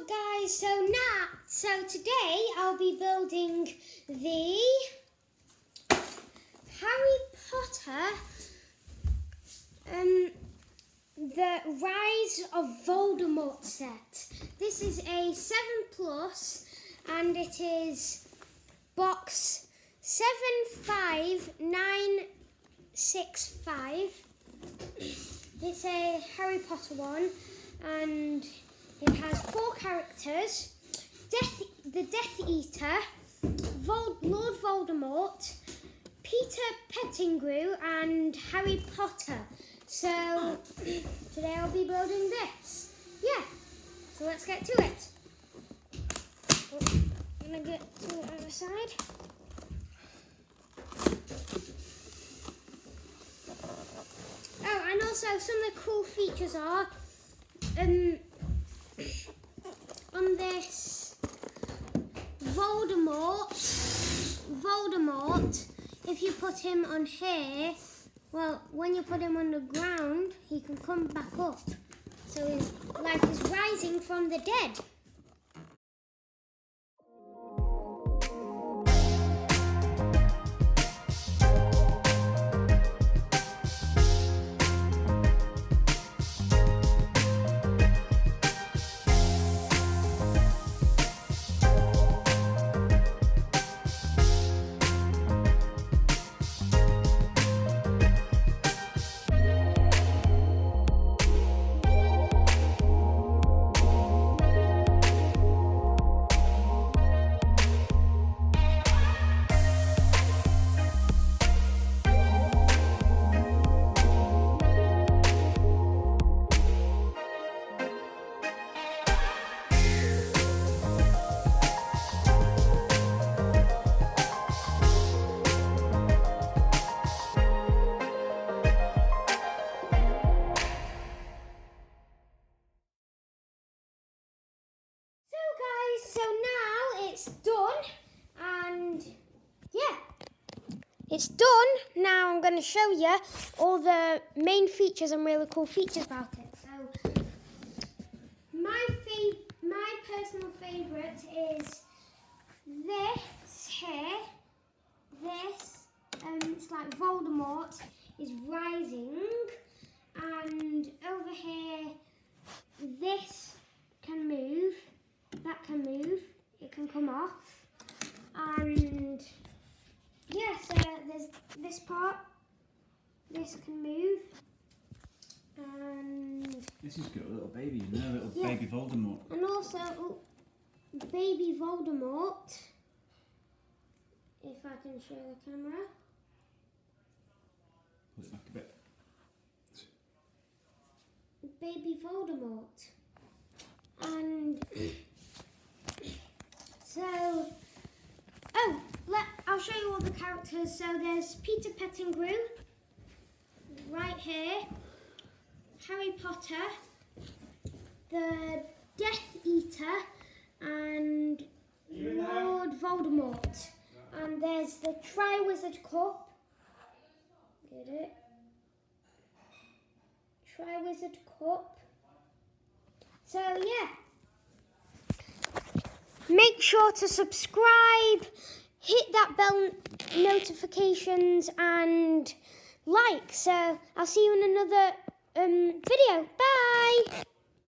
guys, so today I'll be building the Harry Potter the Rise of Voldemort set. This is a 7+ and it is box 75965. It's a Harry Potter one and it has 4 characters: the Death Eater, Lord Voldemort, Peter Pettigrew and Harry Potter. So today I'll be building this. Yeah, so let's get to it. I'm going to get to the other side. Oh, and also some of the cool features are on this Voldemort, if you put him on here, well, when you put him on the ground, he can come back up. So his life is rising from the dead. So now it's done, and yeah, it's done. Now I'm going to show you all the main features and really cool features about it. So my personal favourite is this here. This, it's like Voldemort is rising, and over here, this can move. That can move, it can come off, and yeah, so there's this part, this can move, and this has got a little baby in there, little baby Voldemort. And also, baby Voldemort, if I can show the camera. Pull it back a bit. Baby Voldemort. And so, I'll show you all the characters. So there's Peter Pettigrew, right here, Harry Potter, the Death Eater, and Lord Voldemort. And there's the Triwizard Cup. Get it? Triwizard Cup. So yeah. Make sure to subscribe, hit that bell notifications and like. So I'll see you in another video. Bye!